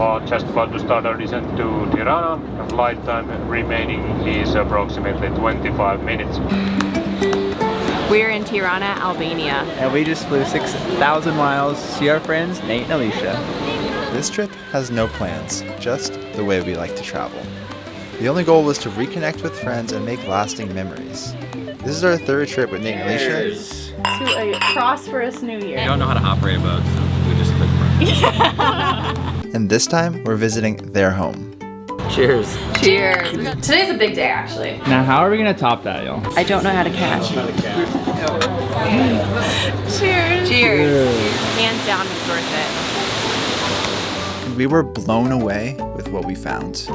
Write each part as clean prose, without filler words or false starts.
are just about to start our descent to Tirana. The flight time remaining is approximately 25 minutes. We're in Tirana, Albania. And we just flew 6,000 miles to see our friends Nate and Alicia. This trip has no plans, just the way we like to travel. The only goal was to reconnect with friends and make lasting memories. This is our third trip with Nate and Alicia. To a prosperous new year. I don't know how to operate a boat, so we just click run. And this time, we're visiting their home. Cheers. Cheers. Today's a big day, actually. Now, how are we gonna top that, y'all? I don't know how to catch. Cheers. Cheers. Hands down, it's worth it. We were blown away with what we found.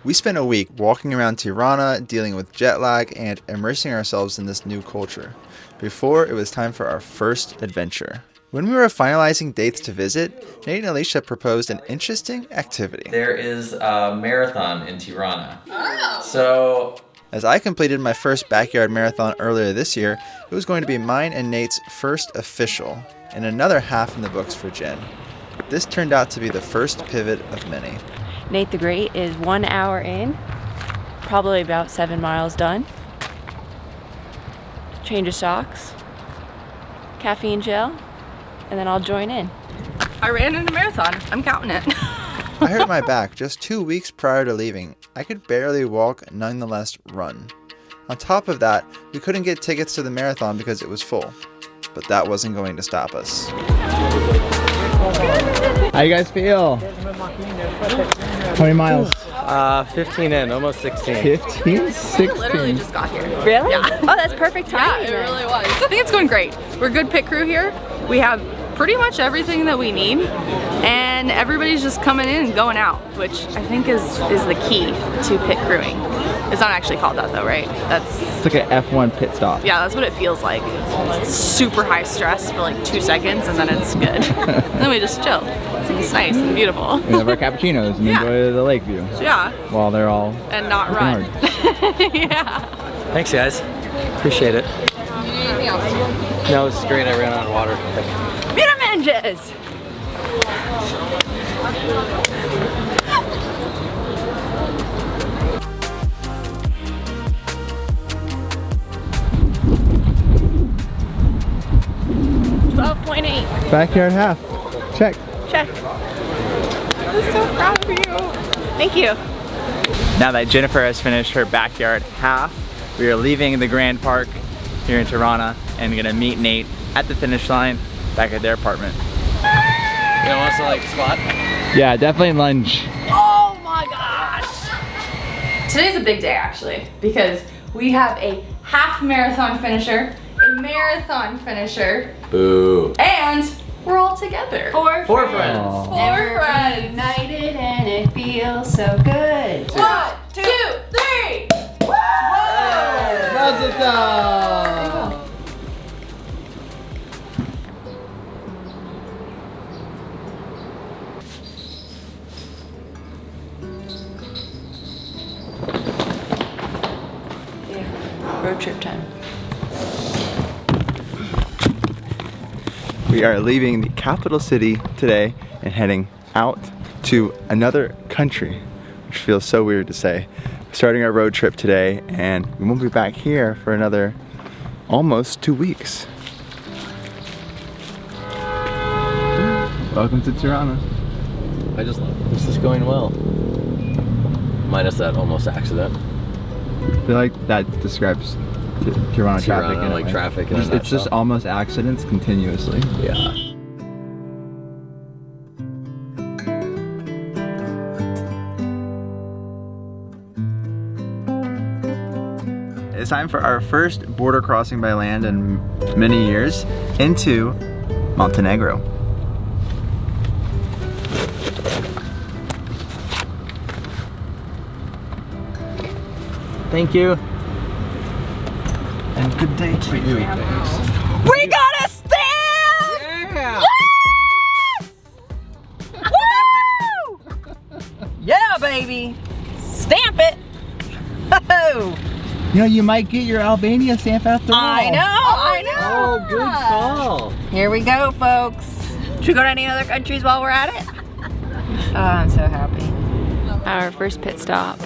We spent a week walking around Tirana, dealing with jet lag, and immersing ourselves in this new culture, before it was time for our first adventure. When we were finalizing dates to visit, Nate and Alicia proposed an interesting activity. There is a marathon in Tirana. Oh. So, as I completed my first backyard marathon earlier this year, it was going to be mine and Nate's first official, and another half in the books for Jen. This turned out to be the first pivot of many. Nate the Great is 1 hour in, probably about 7 miles done. Change of socks, caffeine gel, and then I'll join in. I ran in a marathon. I'm counting it. I hurt my back just 2 weeks prior to leaving. I could barely walk, nonetheless run. On top of that, we couldn't get tickets to the marathon because it was full. But that wasn't going to stop us. How you guys feel? How many miles? 15 in, almost 16. 15? 16? Literally just got here. Really? Yeah. Oh, that's perfect timing. Yeah, it really was. I think it's going great. We're a good pit crew here. We have pretty much everything that we need, and everybody's just coming in and going out, which I think is the key to pit crewing. It's not actually called that though, right? It's like an F1 pit stop. Yeah, that's what it feels like. It's super high stress for like 2 seconds, and then it's good. And then we just chill. It's nice and beautiful. We have our cappuccinos and enjoy the lake view. Yeah. While they're all and not run. Yeah. Thanks, guys. Appreciate it. Anything else? No, this is great. I ran out of water. Miramanges! .8. Backyard half. Check. Check. I'm so proud of you. Thank you. Now that Jennifer has finished her backyard half, we are leaving the Grand Park here in Tirana and gonna meet Nate at the finish line back at their apartment. You don't want us to like squat? Yeah, definitely lunge. Oh my gosh! Today's a big day actually, because we have a half marathon finisher, a marathon finisher, Boo. and we're all together. Four friends. Aww. Four friends. United and it feels so good. 1, 2, 3. Woo! Mazel tov! Road trip time. We are leaving the capital city today and heading out to another country, which feels so weird to say. We're starting our road trip today, and we won't be back here for another almost 2 weeks. Welcome to Tirana. This is going well. Minus that almost accident. I feel like that describes Tirana traffic. Tirana, like traffic in a It's just nutshell. almost accidents continuously. Yeah. It's time for our first border crossing by land in many years into Montenegro. Thank you. And good day to you. We got a stamp! Yeah! Yes! Woo! Yeah, baby! Stamp it! Ho-ho! You know, you might get your Albania stamp after all. I know! Oh, good call. Here we go, folks. Should we go to any other countries while we're at it? Oh, I'm so happy. Our first pit stop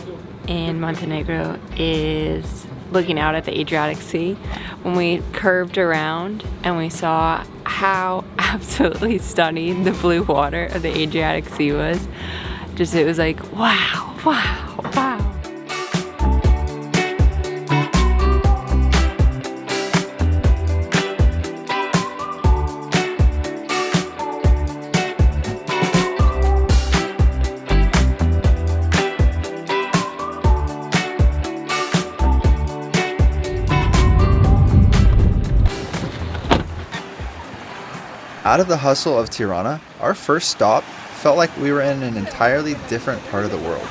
in Montenegro is looking out at the Adriatic Sea. When we curved around and we saw how absolutely stunning the blue water of the Adriatic Sea was, it was like, wow, wow, wow. Out of the hustle of Tirana, our first stop felt like we were in an entirely different part of the world.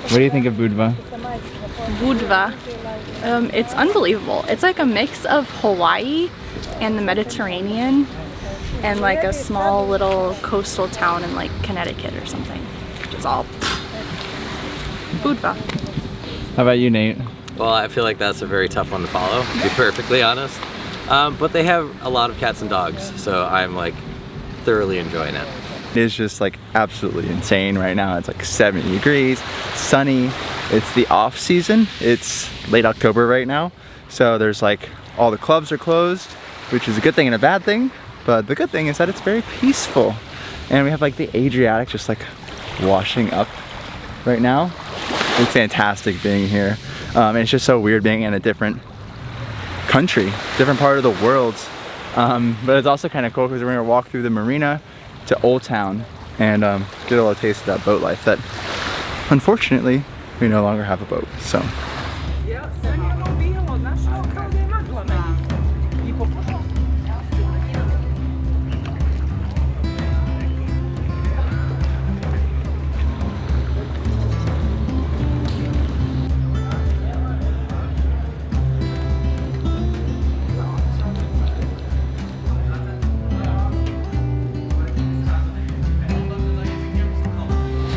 What do you think of Budva? Budva. It's unbelievable. It's like a mix of Hawaii and the Mediterranean and like a small little coastal town in like Connecticut or something. It's all Budva. How about you, Nate? Well, I feel like that's a very tough one to follow, to be perfectly honest. But they have a lot of cats and dogs, so I'm like thoroughly enjoying it. It is just like absolutely insane right now. It's like 70 degrees, sunny. It's the off season. It's late October right now. So there's like all the clubs are closed, which is a good thing and a bad thing. But the good thing is that it's very peaceful. And we have like the Adriatic just like washing up right now. It's fantastic being here. And it's just so weird being in a different country, different part of the world. But it's also kind of cool because we're gonna walk through the marina to Old Town and get a little taste of that boat life that unfortunately we no longer have a boat, so.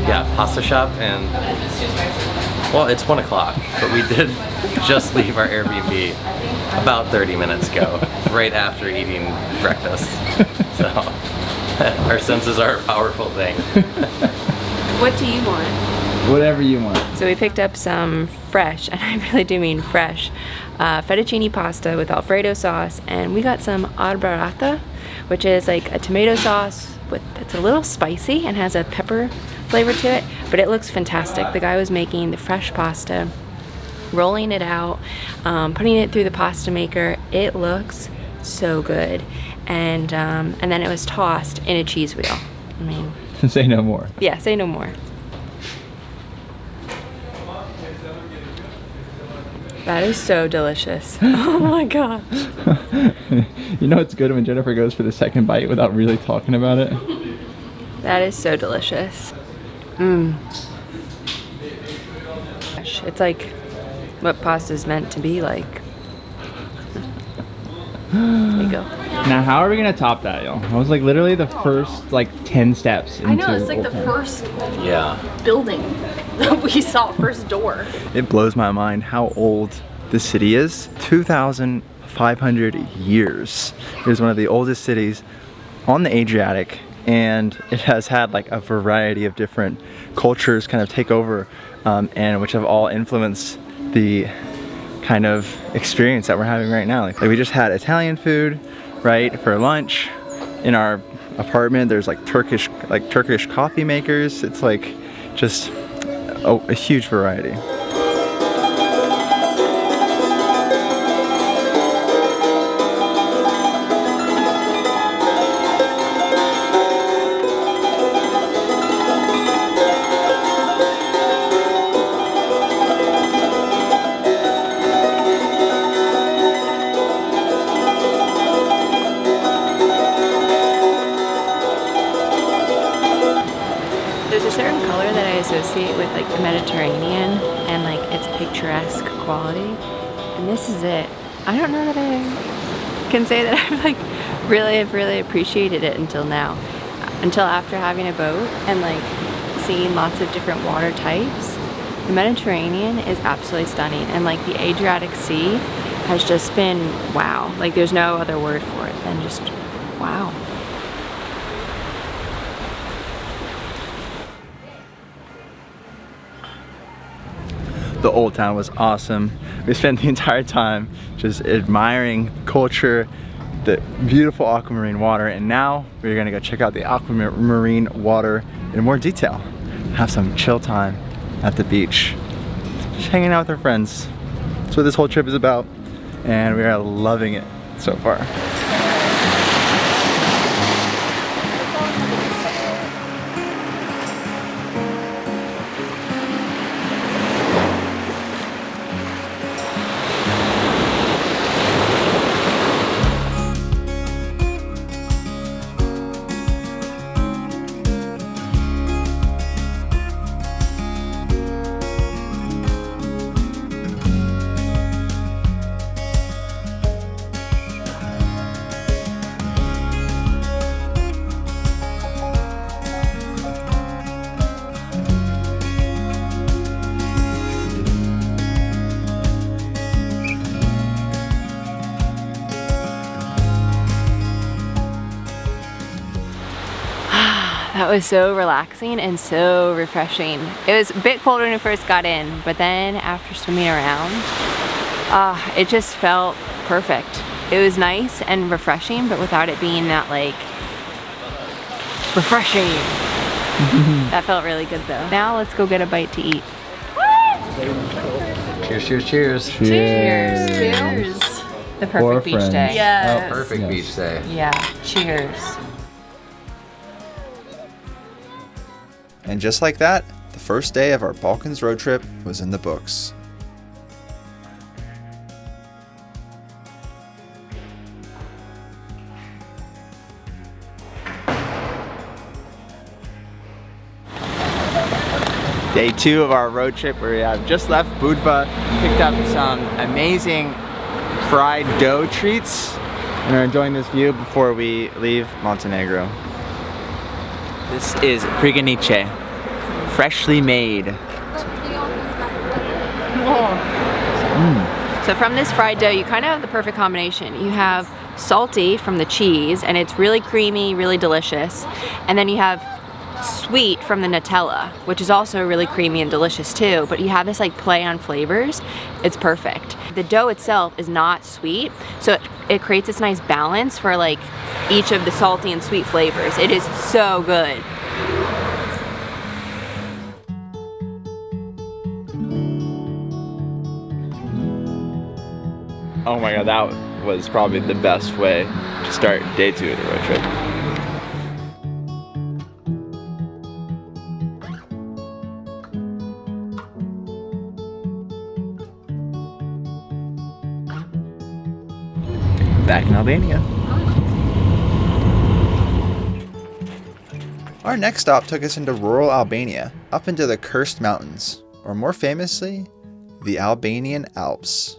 Yeah, pasta shop, and well, it's 1 o'clock, but we did just leave our Airbnb about 30 minutes ago, right after eating breakfast. So our senses are a powerful thing. What do you want? Whatever you want. So we picked up some fresh, and I really do mean fresh, fettuccine pasta with Alfredo sauce, and we got some arrabbiata, which is like a tomato sauce it's a little spicy and has a pepper flavor to it, but it looks fantastic. The guy was making the fresh pasta, rolling it out, putting it through the pasta maker. It looks so good, and then it was tossed in a cheese wheel. I mean, Say no more. yeah, say no more. That is so delicious. Oh my god. You know it's good when Jennifer goes for the second bite without really talking about it? That is so delicious. Mmm. It's like what pasta is meant to be like. There you go. Now how are we gonna top that, y'all? That was like literally the first like 10 steps into I know, it's like Old the Town. first Yeah. building that we saw, first door. It blows my mind how old the city is. 2,500 years. It is one of the oldest cities on the Adriatic, and it has had like a variety of different cultures kind of take over, and which have all influenced the kind of experience that we're having right now. Like we just had Italian food, right, for lunch. In our apartment, there's like Turkish coffee makers. It's like just a huge variety. There's a certain color that I associate with like the Mediterranean and like its picturesque quality, and this is it. I don't know that I can say that I've like really appreciated it until now, until after having a boat and like seeing lots of different water types. The Mediterranean is absolutely stunning, and like the Adriatic Sea has just been wow. Like there's no other word for it than just wow. The old town was awesome. We spent the entire time just admiring culture, the beautiful aquamarine water, and now we're gonna go check out the aquamarine water in more detail. Have some chill time at the beach. Just hanging out with our friends. That's what this whole trip is about, and we are loving it so far. That was so relaxing and so refreshing. It was a bit colder when we first got in, but then after swimming around, it just felt perfect. It was nice and refreshing, but without it being that like refreshing. That felt really good though. Now let's go get a bite to eat. Cheers, cheers, cheers. Cheers. Cheers. The perfect beach friends. day. Yes. Oh, perfect beach day. Yeah. Cheers. And just like that, the first day of our Balkans road trip was in the books. Day 2 of our road trip, where we have just left Budva, picked up some amazing fried dough treats, and are enjoying this view before we leave Montenegro. This is priganice, freshly made. So from this fried dough, you kind of have the perfect combination. You have salty from the cheese, and it's really creamy, really delicious. And then you have sweet from the Nutella, which is also really creamy and delicious too, but you have this like play on flavors. It's perfect. The dough itself is not sweet, so it creates this nice balance for like each of the salty and sweet flavors. It is so good. Oh my god, that was probably the best way to start day 2 of the road trip. Back in Albania. Our next stop took us into rural Albania, up into the Cursed Mountains, or more famously, the Albanian Alps.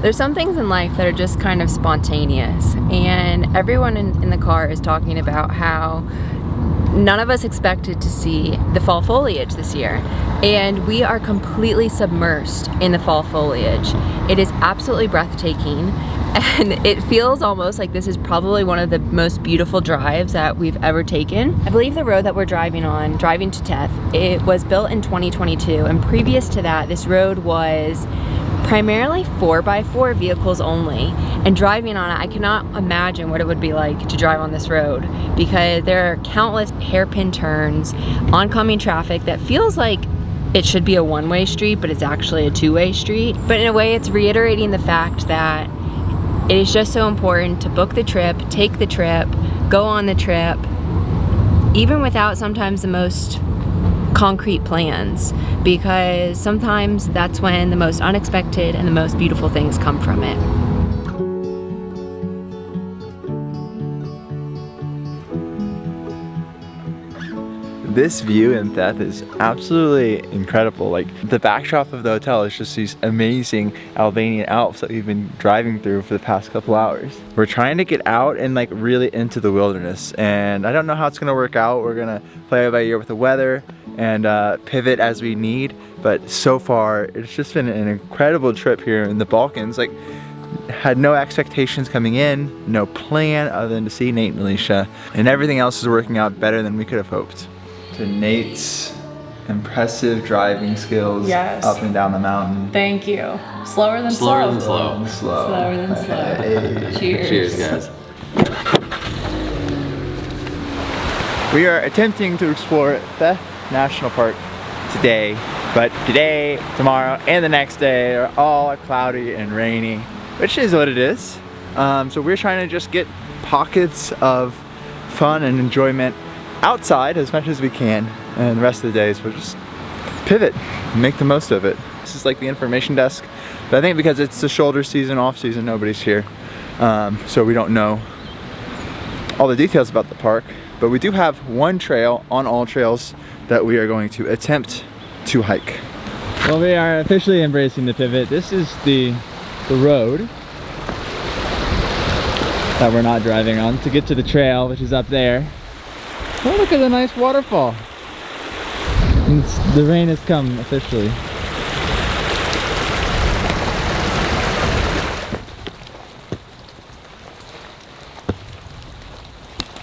There's some things in life that are just kind of spontaneous, and everyone in the car is talking about how none of us expected to see the fall foliage this year, and we are completely submersed in the fall foliage. It is absolutely breathtaking, and it feels almost like this is probably one of the most beautiful drives that we've ever taken. I believe the road that we're driving on, driving to Teth, it was built in 2022, and previous to that, this road was primarily 4x4 vehicles only, and driving on it, I cannot imagine what it would be like to drive on this road, because there are countless hairpin turns, oncoming traffic that feels like it should be a one-way street, but it's actually a two-way street. But in a way, it's reiterating the fact that it is just so important to book the trip, take the trip, go on the trip, even without sometimes the most concrete plans, because sometimes that's when the most unexpected and the most beautiful things come from it. This view in Teth is absolutely incredible. Like, the backdrop of the hotel is just these amazing Albanian Alps that we've been driving through for the past couple hours. We're trying to get out and like really into the wilderness, and I don't know how it's gonna work out. We're gonna play it by ear with the weather and pivot as we need. But so far, it's just been an incredible trip here in the Balkans. Like, had no expectations coming in, no plan other than to see Nate and Alicia, and everything else is working out better than we could have hoped. To Nate's impressive driving skills up and down the mountain. Thank you. Slower than Slower slow. than slow. Slower than slow. Hey. Cheers. Cheers, guys. We are attempting to explore the National Park today, but today, tomorrow, and the next day are all cloudy and rainy, which is what it is. So we're trying to just get pockets of fun and enjoyment outside as much as we can, and the rest of the days we'll just pivot and make the most of it. This is like the information desk, but I think because it's the shoulder season, off season, nobody's here, so we don't know all the details about the park. But we do have one trail on all trails that we are going to attempt to hike. Well, we are officially embracing the pivot. This is the road that we're not driving on to get to the trail, which is up there. Oh, look at the nice waterfall. The rain has come officially.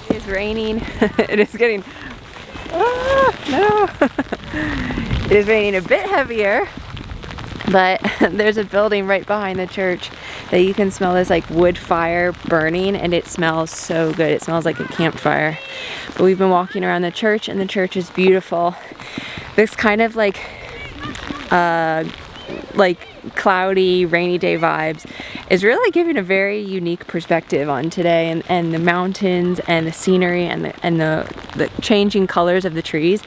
It is raining. It is getting, no. It is raining a bit heavier, but there's a building right behind the church that you can smell this like wood fire burning, and it smells so good. It smells like a campfire. But we've been walking around the church, and the church is beautiful. This kind of like cloudy, rainy day vibes is really giving a very unique perspective on today, and the mountains and the scenery and the changing colors of the trees.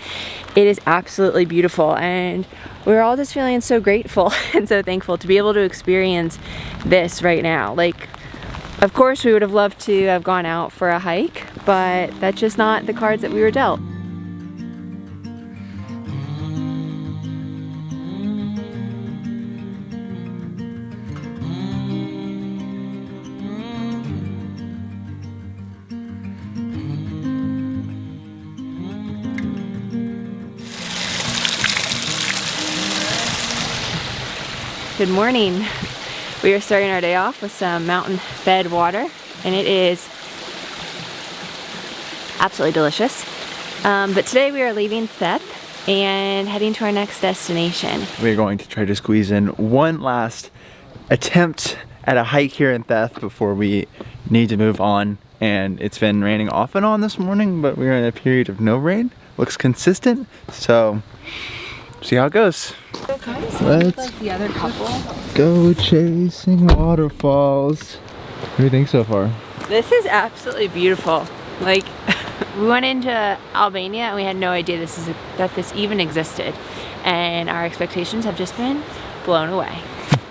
It is absolutely beautiful, and we're all just feeling so grateful and so thankful to be able to experience this right now. Like, of course we would have loved to have gone out for a hike, but that's just not the cards that we were dealt. Good morning. We are starting our day off with some mountain fed water, and it is absolutely delicious. But today we are leaving Theth and heading to our next destination. We're going to try to squeeze in one last attempt at a hike here in Theth before we need to move on. And it's been raining off and on this morning, but we're in a period of no rain. Looks consistent, so see how it goes. Let's like the other couple. Go chasing waterfalls. What do you think so far? This is absolutely beautiful. Like, we went into Albania and we had no idea that this even existed, and our expectations have just been blown away.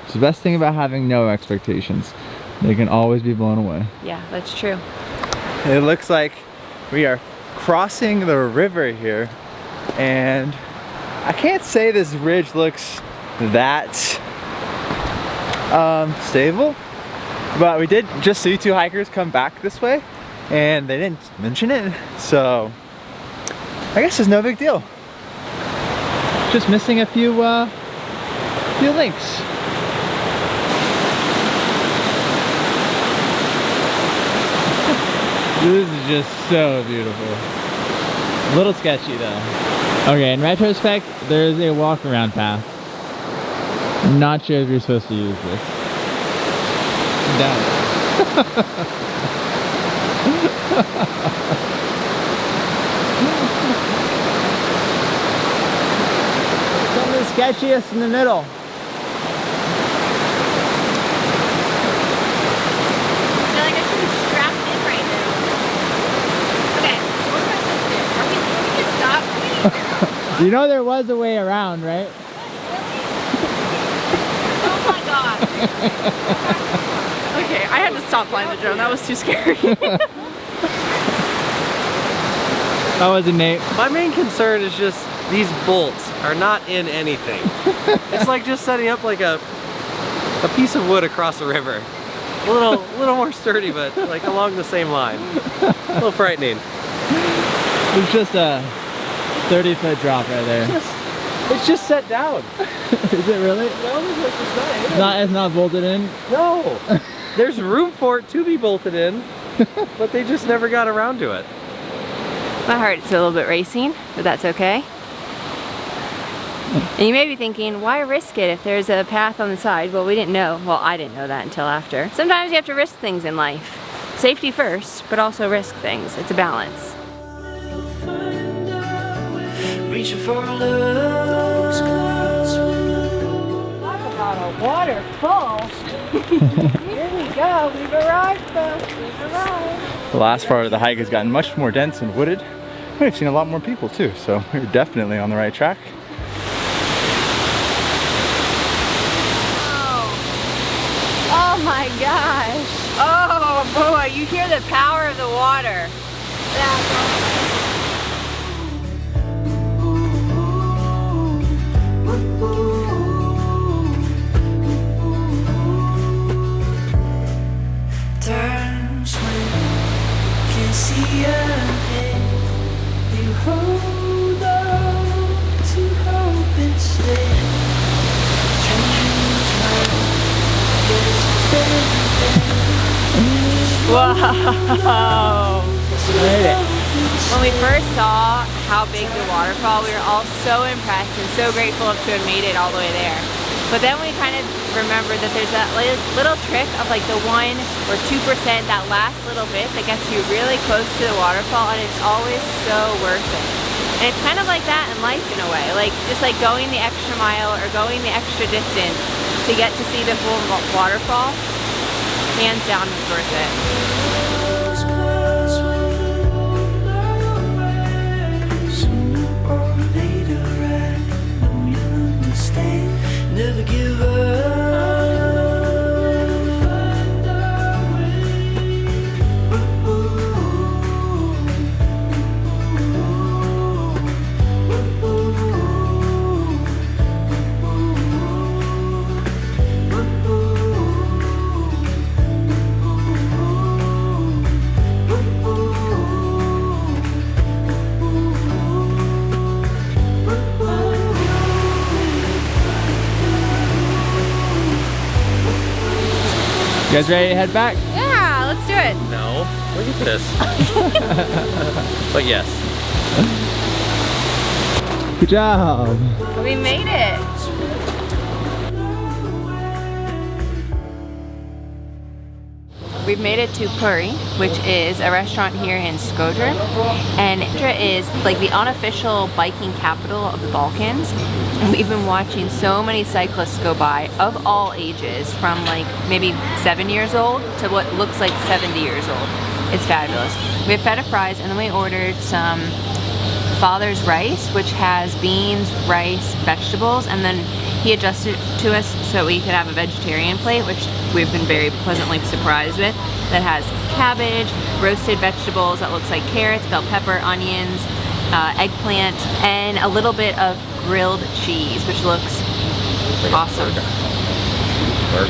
It's the best thing about having no expectations. They can always be blown away. Yeah, that's true. It looks like we are crossing the river here, and I can't say this ridge looks that stable, but we did just see two hikers come back this way and they didn't mention it, so I guess it's no big deal. Just missing a few links. This is just so beautiful. A little sketchy though. Okay, in retrospect, there is a walk around path. I'm not sure if you're supposed to use this. Down. Some of the sketchiest in the middle. I feel like I should be strapped in right now. Okay, what am I supposed to do? Are we just stop? You know there was a way around, right? Oh my god. Okay, I had to stop flying the drone. That was too scary. How was it, Nate? My main concern is just these bolts are not in anything. It's like just setting up like a piece of wood across a river. A little more sturdy, but like along the same line. A little frightening. It's just 30-foot drop right there. It's just set down. Is it really? No, it's not. It's not bolted in? No. There's room for it to be bolted in, but they just never got around to it. My heart's a little bit racing, but that's okay. And you may be thinking, why risk it if there's a path on the side? Well, we didn't know. Well, I didn't know that until after. Sometimes you have to risk things in life. Safety first, but also risk things. It's a balance. Reaching for love. Talk about a waterfall. Here we go. We've arrived, folks. We've arrived. The last part of the hike has gotten much more dense and wooded. We've seen a lot more people too, so we're definitely on the right track. Oh my gosh. Oh boy, you hear the power of the water. Times when you can see everything, you hold on to hope instead. Change my Whoa! When we first saw how big the waterfall, we were all so impressed and so grateful to have made it all the way there. But then we kind of remembered that there's that little trick of like the 1 or 2%, that last little bit that gets you really close to the waterfall, and it's always so worth it. And it's kind of like that in life in a way, like just like going the extra mile or going the extra distance to get to see the full waterfall. Hands down, it's worth it. Never give up. You guys ready to head back? Yeah, let's do it. No, look at this. But yes. Good job. We made it. We've made it to Puri, which is a restaurant here in Skopje, and Intra is like the unofficial biking capital of the Balkans. And we've been watching so many cyclists go by of all ages, from like maybe 7 years old to what looks like 70 years old. It's fabulous. We have feta fries, and then we ordered some Father's rice, which has beans, rice, vegetables, and then he adjusted it to us so we could have a vegetarian plate, which we've been very pleasantly surprised with, that has cabbage, roasted vegetables that looks like carrots, bell pepper, onions, eggplant, and a little bit of grilled cheese, which looks awesome.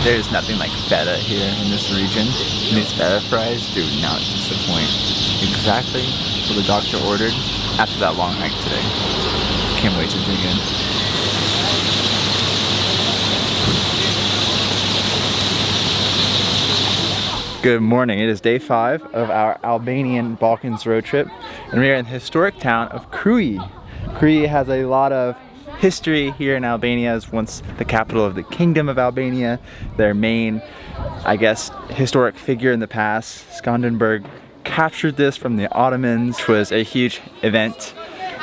There's nothing like feta here in this region. And these feta fries do not disappoint. Exactly what the doctor ordered after that long hike today. Can't wait to dig in. Good morning. It is day 5 of our Albanian Balkans road trip, and we are in the historic town of Krui. Krui has a lot of history here in Albania. As once the capital of the Kingdom of Albania. Their main, I guess, historic figure in the past, Skanderbeg, captured this from the Ottomans, which was a huge event.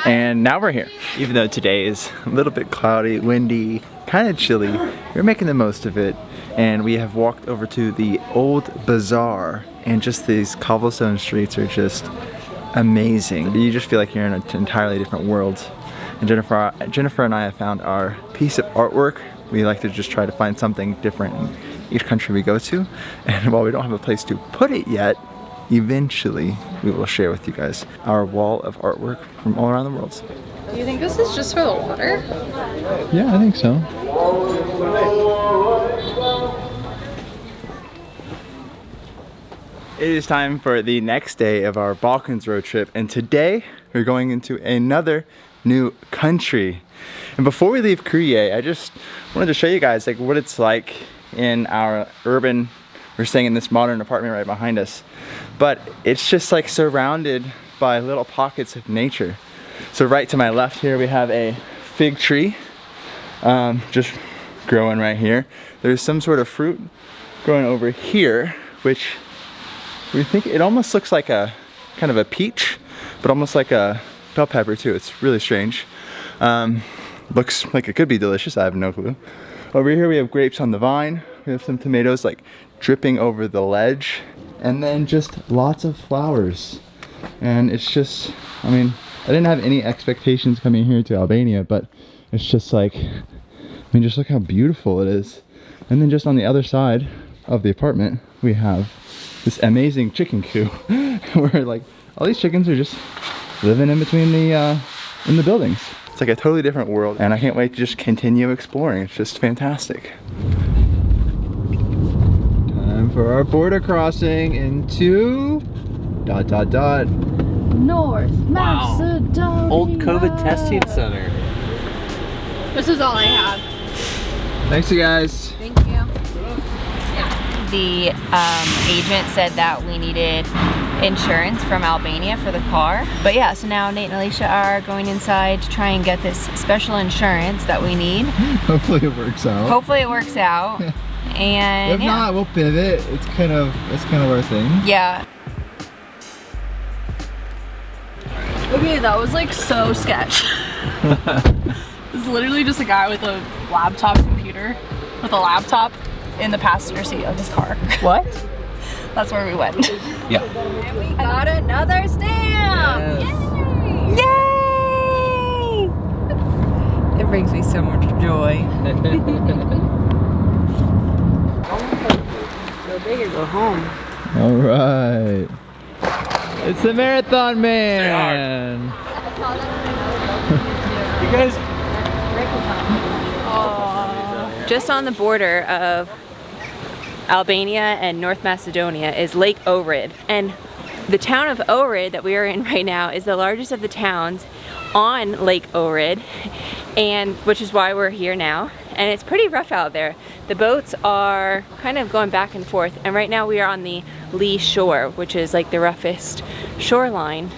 And now we're here. Even though today is a little bit cloudy, windy, kind of chilly, we're making the most of it. And we have walked over to the old bazaar, and just these cobblestone streets are just amazing. You just feel like you're in an entirely different world. And Jennifer and I have found our piece of artwork. We like to just try to find something different in each country we go to. And while we don't have a place to put it yet, eventually we will share with you guys our wall of artwork from all around the world. Do you think this is just for the water? Yeah, I think so. It is time for the next day of our Balkans road trip, and today we're going into another new country. And before we leave Kruye, I just wanted to show you guys like what it's like in our urban, we're staying in this modern apartment right behind us, but it's just like surrounded by little pockets of nature. So right to my left here we have a fig tree just growing right here. There's some sort of fruit growing over here, which we think it almost looks like a kind of a peach, but almost like a bell pepper too. It's really strange. Looks like it could be delicious. I have no clue. Over here we have grapes on the vine. We have some tomatoes like dripping over the ledge, and then just lots of flowers. And it's just, I mean, I didn't have any expectations coming here to Albania, but it's just like, I mean, just look how beautiful it is. And then just on the other side of the apartment, we have this amazing chicken coop where like all these chickens are just living in between the in the buildings. It's like a totally different world, and I can't wait to just continue exploring. It's just fantastic. Time for our border crossing into ... North Macedonia. Old COVID testing center. This is all I have. Thanks you guys. Thank you. The agent said that we needed insurance from Albania for the car. But yeah, so now Nate and Alicia are going inside to try and get this special insurance that we need. Hopefully it works out. Hopefully it works out. And if not, we'll pivot. It's kind of our thing. Yeah. Okay, that was like so sketch. It's literally just a guy with a laptop computer, with a laptop in the passenger seat of his car. What? That's where we went. Yeah. And we got another stamp! Yes. Yay! It brings me so much joy. Go big or go home. All right. It's the Marathon Man. You guys. Just on the border of Albania and North Macedonia is Lake Ohrid, and the town of Ohrid that we are in right now is the largest of the towns on Lake Ohrid, and which is why we're here now. And it's pretty rough out there. The boats are kind of going back and forth, and right now we are on the lee shore, which is like the roughest shoreline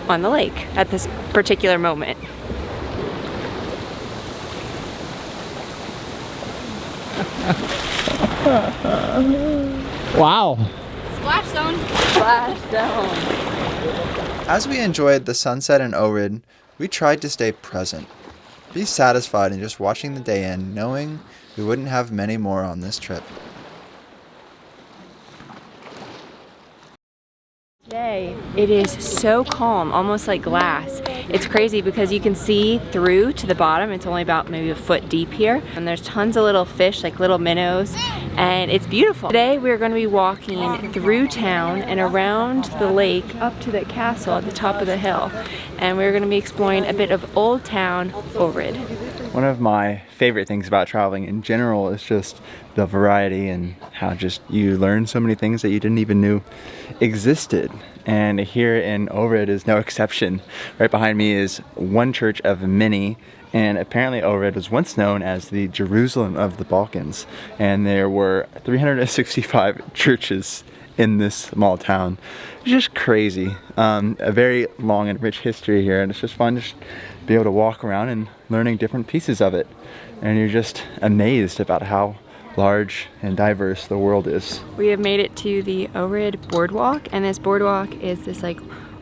on the lake at this particular moment. Wow. Splash zone. Splash zone. As we enjoyed the sunset in Ohrid, we tried to stay present. Be satisfied in just watching the day end, knowing we wouldn't have many more on this trip. Today, it is so calm, almost like glass. It's crazy because you can see through to the bottom. It's only about maybe a foot deep here. And there's tons of little fish, like little minnows, and it's beautiful. Today, we're going to be walking through town and around the lake up to the castle at the top of the hill. And we're going to be exploring a bit of Old Town Ohrid. One of my favorite things about traveling in general is just the variety and how just you learn so many things that you didn't even know existed. And here in Ohrid is no exception. Right behind me is one church of many, and apparently Ohrid was once known as the Jerusalem of the Balkans, and there were 365 churches in this small town. It's just crazy. A very long and rich history here, and it's just fun to be able to walk around and learning different pieces of it. And you're just amazed about how large and diverse the world is. We have made it to the Ohrid boardwalk, and this boardwalk is this like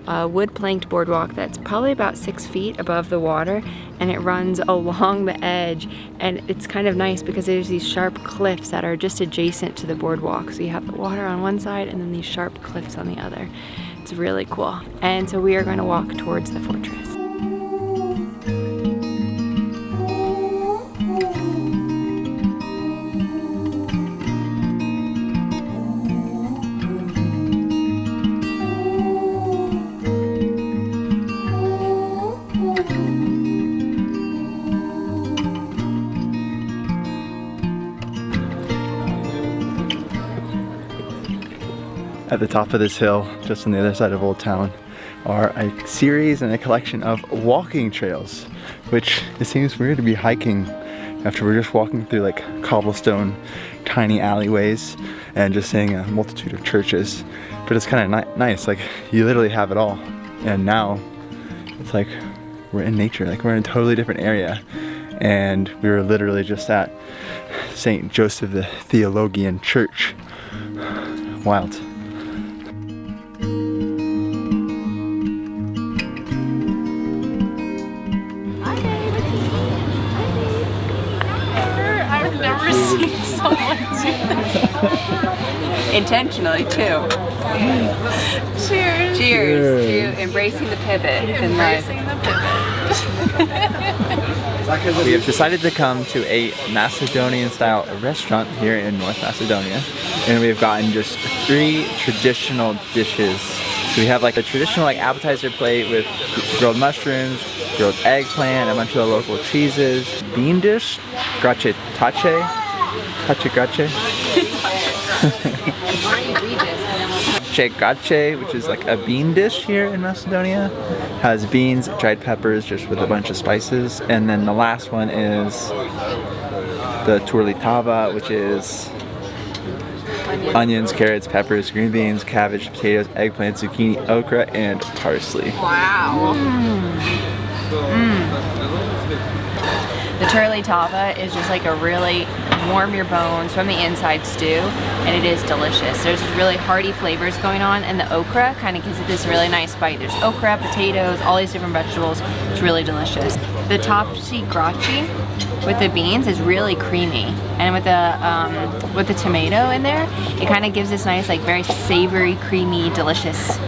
wood planked boardwalk that's probably about 6 feet above the water, and it runs along the edge, and it's kind of nice because there's these sharp cliffs that are just adjacent to the boardwalk. So you have the water on one side and then these sharp cliffs on the other. It's really cool. And so we are going to walk towards the fortress. At the top of this hill, just on the other side of Old Town, are a series and a collection of walking trails, which it seems weird to be hiking after we're just walking through like cobblestone tiny alleyways and just seeing a multitude of churches. But it's kind of nice, like you literally have it all. And now it's like we're in nature, like we're in a totally different area. And we were literally just at St. Joseph the Theologian Church. Wild. I've never seen someone do this. Intentionally too. Cheers. Cheers to embracing the pivot in life. Embracing the pivot. We have decided to come to a Macedonian style restaurant here in North Macedonia, and we have gotten just 3 traditional dishes. So we have like a traditional like appetizer plate with grilled mushrooms, grilled eggplant, a bunch of the local cheeses, bean dish, grace tace, gace, which is like a bean dish here in Macedonia. Has beans, dried peppers, just with a bunch of spices. And then the last one is the turlitava, which is onions, carrots, peppers, green beans, cabbage, potatoes, eggplant, zucchini, okra, and parsley. Wow. The turlitava is just like a really warm your bones from the inside stew, and it is delicious. There's really hearty flavors going on, and the okra kind of gives it this really nice bite. There's okra, potatoes, all these different vegetables. It's really delicious. The tapsi graci with the beans is really creamy, and with the tomato in there, it kind of gives this nice, like very savory, creamy deliciousness.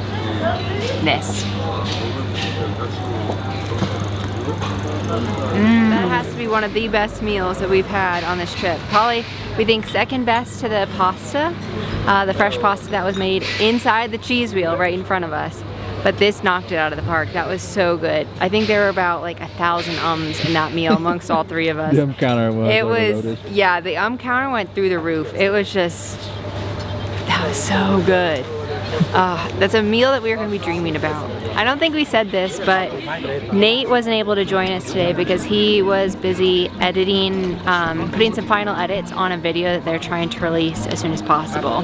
That has to be one of the best meals that we've had on this trip. Probably, we think, second best to the pasta, the fresh pasta that was made inside the cheese wheel right in front of us. But this knocked it out of the park. That was so good. I think there were about like 1,000 ums in that meal amongst all 3 of us. The counter was overloaded. Yeah, the counter went through the roof. It was just, that was so good. That's a meal that we were going to be dreaming about. I don't think we said this, but Nate wasn't able to join us today because he was busy editing, putting some final edits on a video that they're trying to release as soon as possible.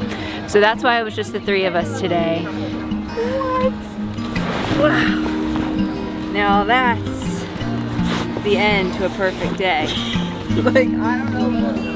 So that's why it was just the 3 of us today. What? Wow. Now that's the end to a perfect day. Like, I don't know.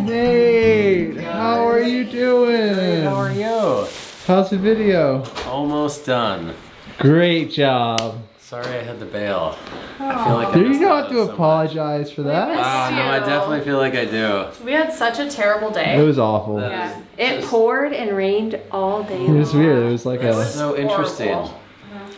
Nate, how are you doing? How are you? How's the video? Almost done. Great job. Sorry I had to bail. I feel like I Do you missed not out have to so much. apologize for that? Wow, no, I definitely feel like I do. We had such a terrible day. It was awful. That is It just- poured and rained all day It was long. weird. It was like That's a. so interesting.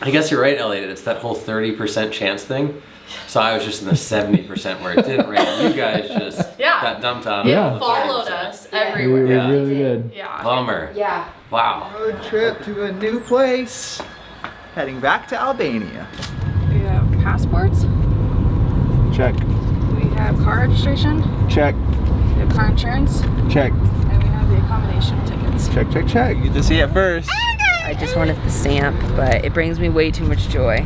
I guess you're right, Elliot. It's that whole 30% chance thing. So I was just in the 70% where it didn't rain. You guys just got dumped on. Yeah. all the Followed 30%. us We everywhere. Yeah. really did. Yeah. Bummer. Yeah. Wow. Road trip to a new place. Heading back to Albania. We have passports. Check, We have car registration. check, We have car insurance. check, And we have the accommodation tickets. check, check, check. You get to see it first. I just wanted the stamp, but it brings me way too much joy.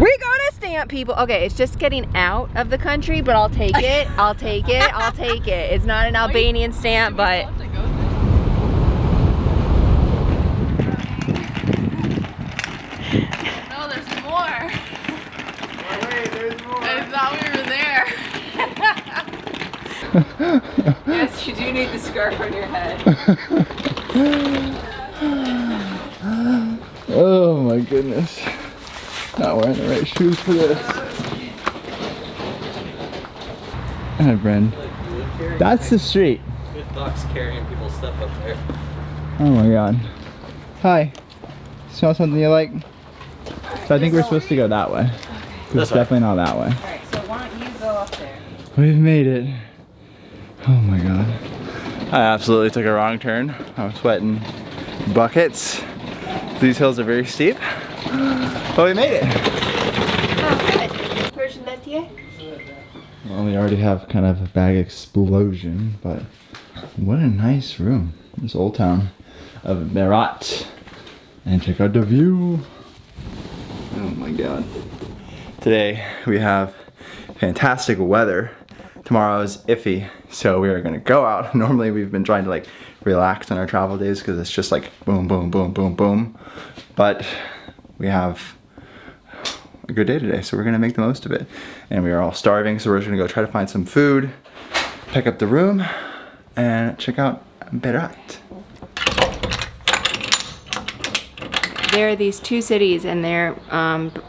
We got a stamp, people. Okay, it's just getting out of the country, but I'll take it. I'll take it. I'll take it. It's not an Albanian stamp, but No, there's more. Wait, there's more. I thought we were there. yes, you do need the scarf on your head. Oh my goodness. Not wearing the right shoes for this. Hi, Bren. That's the street. Good luck's carrying people's stuff up there. Oh my god. Hi. Smell something you like? So I think we're supposed to go that way. It's definitely not that way. Alright, so why don't you go up there? We've made it. Oh my god. I absolutely took a wrong turn. I was sweating buckets. These hills are very steep, but we made it. Oh, good. Where's Letty? Mathieu? Well, we already have kind of a bag explosion, but what a nice room. This old town of Berat. And check out the view. Oh my god. Today we have fantastic weather. Tomorrow is iffy, so we are gonna go out. Normally we've been trying to like relax on our travel days because it's just like boom, boom, boom, boom, boom. But we have a good day today, so we're gonna make the most of it. And we are all starving, so we're just gonna go try to find some food, pick up the room, and check out Berat. There are these two cities, and they're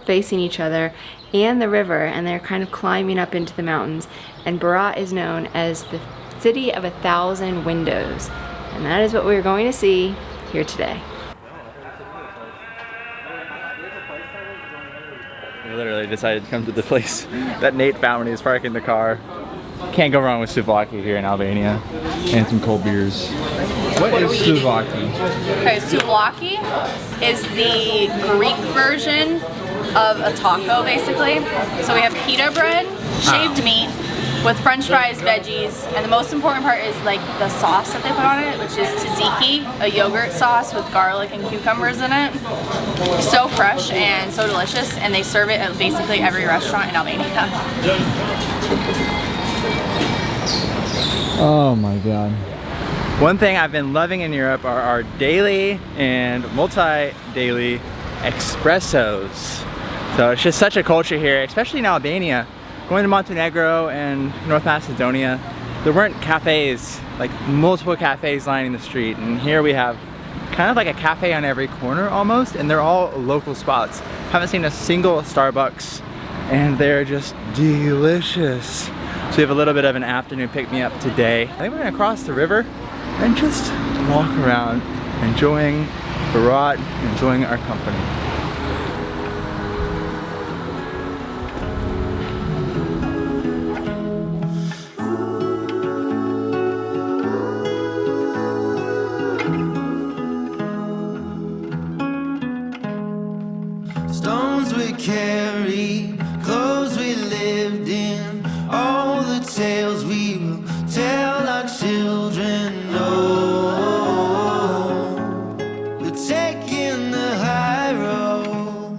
facing each other and the river, and they're kind of climbing up into the mountains. And Berat is known as the city of 1,000 windows, and that is what we're going to see here today. We literally decided to come to the place that Nate found when he was parking the car. Can't go wrong with souvlaki here in Albania. And some cold beers. What is souvlaki? Okay, souvlaki is the Greek version of a taco, basically. So we have pita bread, shaved meat, with french fries, veggies, and the most important part is like the sauce that they put on it, which is tzatziki, a yogurt sauce with garlic and cucumbers in it. So fresh and so delicious, and they serve it at basically every restaurant in Albania. Oh my god. One thing I've been loving in Europe are our daily and multi-daily espressos. So it's just such a culture here, especially in Albania. Going to Montenegro and North Macedonia, there weren't cafes, like multiple cafes lining the street. And here we have kind of like a cafe on every corner almost, and they're all local spots. Haven't seen a single Starbucks, and they're just delicious. So we have a little bit of an afternoon pick-me-up today. I think we're gonna cross the river and just walk around, enjoying Berat, enjoying our company. Stones we carried, clothes we lived in, all the tales we will tell our children. No, we're taking the high road.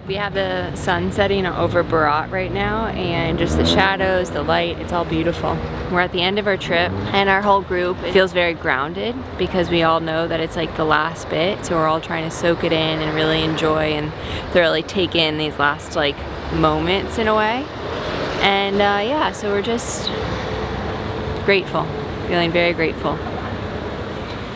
We have the sun setting over Berat right now, and just the shadows, the light, it's all beautiful. We're at the end of our trip, and our whole group feels very grounded because we all know that it's like the last bit, so we're all trying to soak it in and really enjoy and thoroughly take in these last like moments in a way. And yeah, so we're just grateful, feeling very grateful.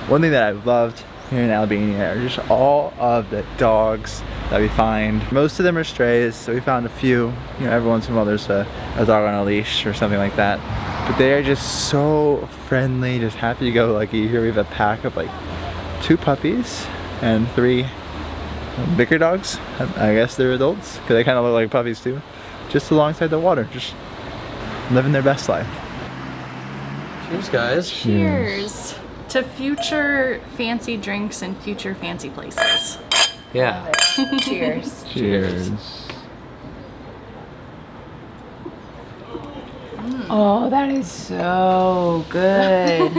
One thing that I've loved here in Albania are just all of the dogs that we find. Most of them are strays, so we found a few. You know, every once in a while there's a dog on a leash or something like that. But they are just so friendly, just happy to go lucky. Here we have a pack of like 2 puppies and 3 bigger dogs. I guess they're adults, because they kind of look like puppies too. Just alongside the water, just living their best life. Cheers, guys. Cheers to future fancy drinks and future fancy places. Yeah. Cheers. Cheers. Oh, that is so good.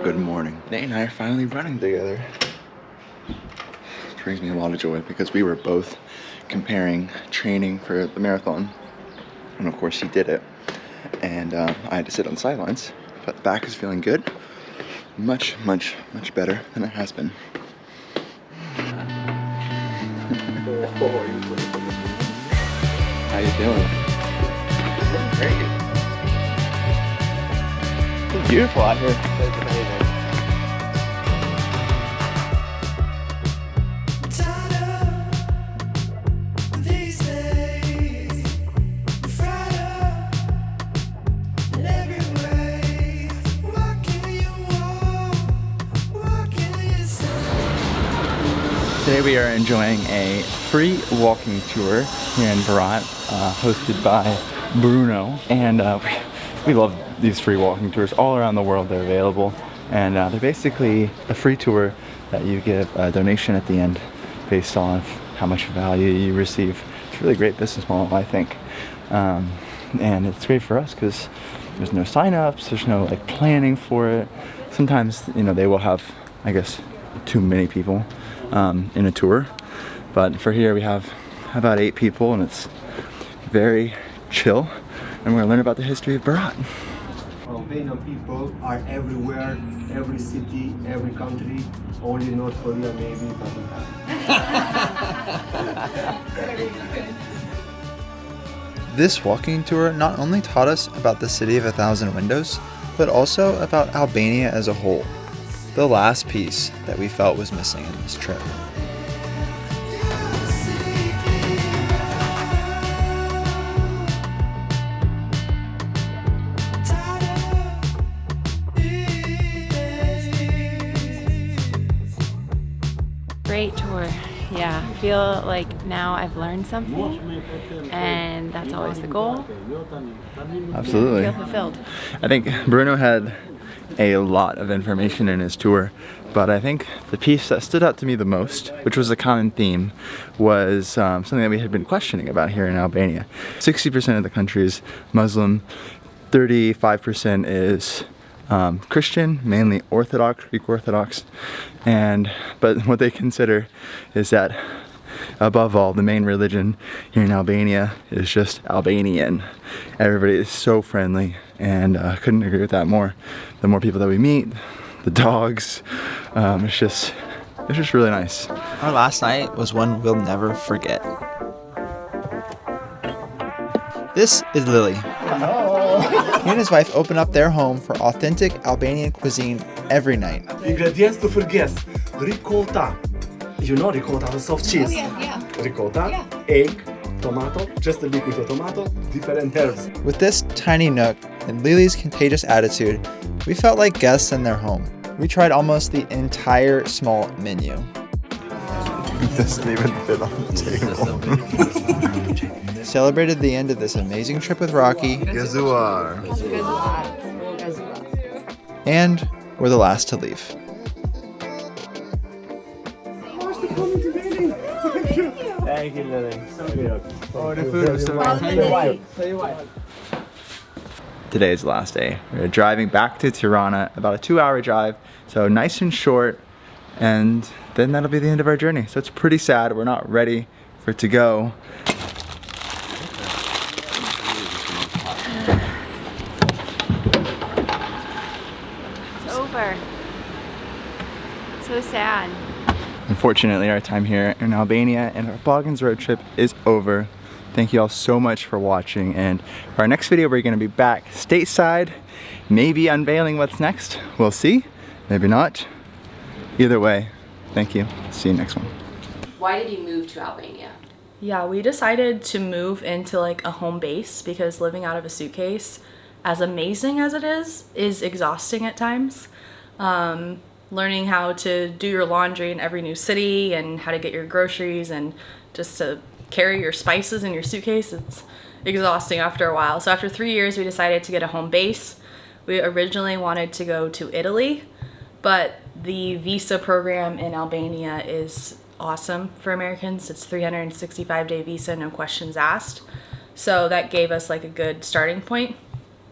Good morning. Nate and I are finally running together. It brings me a lot of joy because we were both comparing training for the marathon. And of course he did it. And I had to sit on the sidelines, but the back is feeling good. Much, much, much better than it has been. How you feeling? Great. It's beautiful out here. It's amazing. Today we are enjoying a free walking tour here in Berat, hosted by Bruno, and we love these free walking tours all around the world. They're available, and they're basically a free tour that you give a donation at the end based on how much value you receive. It's a really great business model, I think, and it's great for us because there's no sign-ups, there's no like planning for it. Sometimes, you know, they will have, I guess, too many people in a tour, but for here we have about 8 people, and it's very chill, and we're gonna learn about the history of Berat. Albanian people are everywhere, every city, every country. Only North Korea maybe doesn't have. This walking tour not only taught us about the city of 1,000 windows, but also about Albania as a whole. The last piece that we felt was missing in this trip. Great tour. Yeah, I feel like now I've learned something, and that's always the goal. Absolutely. I feel fulfilled. I think Bruno had a lot of information in his tour, but I think the piece that stood out to me the most, which was a common theme, was something that we had been questioning about here in Albania. 60% of the country is Muslim, 35% is Christian, mainly Orthodox, Greek Orthodox, but what they consider is that above all, the main religion here in Albania is just Albanian. Everybody is so friendly, and I couldn't agree with that more. The more people that we meet, the dogs, it's just really nice. Our last night was one we'll never forget. This is Lily. He and his wife open up their home for authentic Albanian cuisine every night. Ingredients to forget: ricotta. You know ricotta, the soft cheese. Ricotta, egg, tomato, just a liquid of tomato, different herbs. With this tiny nook and Lily's contagious attitude, we felt like guests in their home. We tried almost the entire small menu. It doesn't even fit on the table. Celebrated the end of this amazing trip with Rocky. Gazuar. And we're the last to leave. Thank you, Lily. So beautiful. Oh, the food was so good. Tell your wife. Today's the last day. We're driving back to Tirana, about a 2-hour drive, so nice and short, and then that'll be the end of our journey. So it's pretty sad. We're not ready for it to go. It's over. So sad. Unfortunately, our time here in Albania and our Balkans road trip is over. Thank you all so much for watching, and for our next video we're going to be back stateside, maybe unveiling what's next. We'll see, maybe not. Either way, thank you. See you next one. Why did you move to Albania? Yeah, we decided to move into like a home base because living out of a suitcase, as amazing as it is exhausting at times. Learning how to do your laundry in every new city and how to get your groceries and just to carry your spices in your suitcase, it's exhausting after a while. So after 3 years, we decided to get a home base. We originally wanted to go to Italy, but the visa program in Albania is awesome for Americans. It's 365-day visa, no questions asked. So that gave us like a good starting point.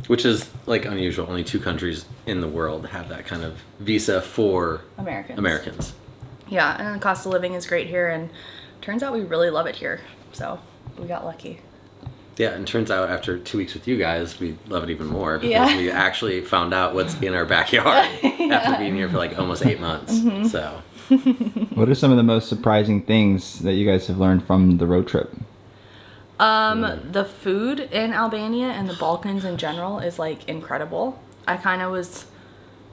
Which is like unusual. Only 2 countries in the world have that kind of visa for Americans. Yeah, and the cost of living is great here, and turns out we really love it here. So we got lucky. Yeah, and turns out after 2 weeks with you guys, we love it even more because we actually found out what's in our backyard after being here for like almost 8 months. So, what are some of the most surprising things that you guys have learned from the road trip? The food in Albania and the Balkans in general is like incredible. I kind of was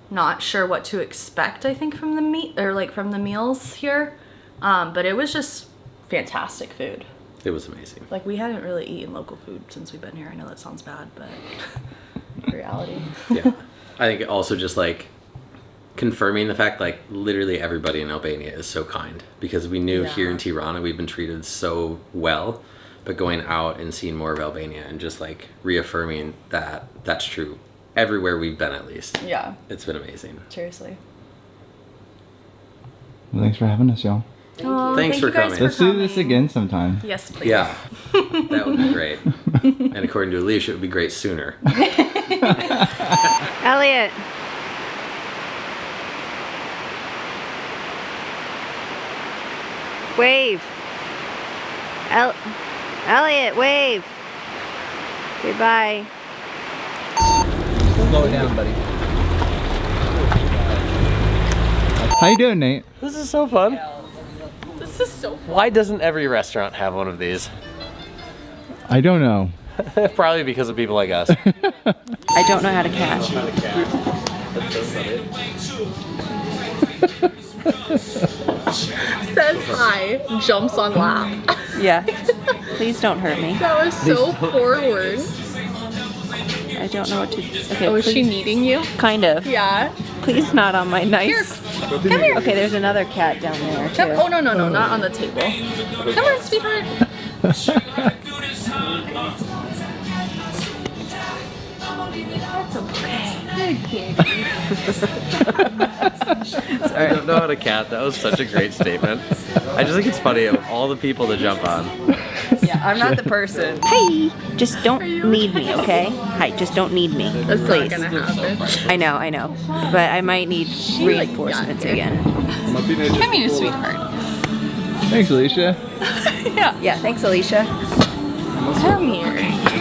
not sure what to expect, I think, from the meat or like from the meals here. But it was just fantastic food. it was amazing. Like we hadn't really eaten local food since we've been here. I know that sounds bad, but reality. Yeah. I think also just like confirming the fact like literally everybody in Albania is so kind, because we knew here in Tirana we've been treated so well but going out and seeing more of Albania and just like reaffirming that that's true everywhere we've been, at least. Yeah. It's been amazing. Seriously. Well, thanks for having us, y'all. Oh, Thanks thank for you guys coming. Let's do this again sometime. Yes, please. Yeah, that would be great. And according to Alicia, it would be great sooner. Elliot. Wave. Elliot, wave. Goodbye. Slow it down, buddy. How you doing, Nate? This is so fun. This is so fun. Why doesn't every restaurant have one of these? I don't know. Probably because of people like us. I don't know how to catch. Says hi, jumps on lap. Yeah. Please don't hurt me. That was so forward. I don't know what to do. Okay, Oh, is she please- needing you? Kind of. Yeah. Please not on my nice. Come here. Okay, there's another cat down there too. Oh, no, not on the table. Come on, sweetheart. That's okay. I don't know how to cat. That was such a great statement. I just think it's funny of all the people to jump on. Yeah, I'm not the person. Hey, just don't need me, okay? Hi, just don't need me. That's Please. not gonna happen. I know. But I might need reinforcements again. Come here, sweetheart. Thanks, Alicia. Yeah, thanks, Alicia. Come here.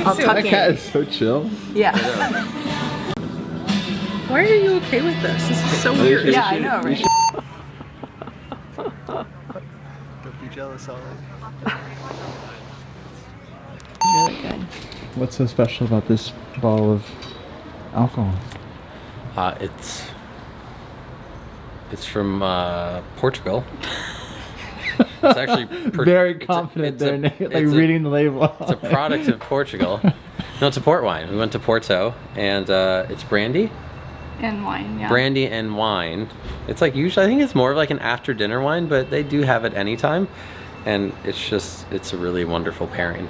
I'll tuck That cat in. is so chill. Yeah. Why are you okay with this? This is so weird. Yeah, I know, right? Don't be jealous, Ollie. Really good. What's so special about this bottle of alcohol? It's from Portugal. It's actually Very confident there, Nate. Like reading the label. It's a product of Portugal. No, it's a port wine. We went to Porto, and it's brandy. And wine, yeah. Brandy and wine. It's like usually, I think it's more of like an after dinner wine, but they do have it anytime. And it's a really wonderful pairing.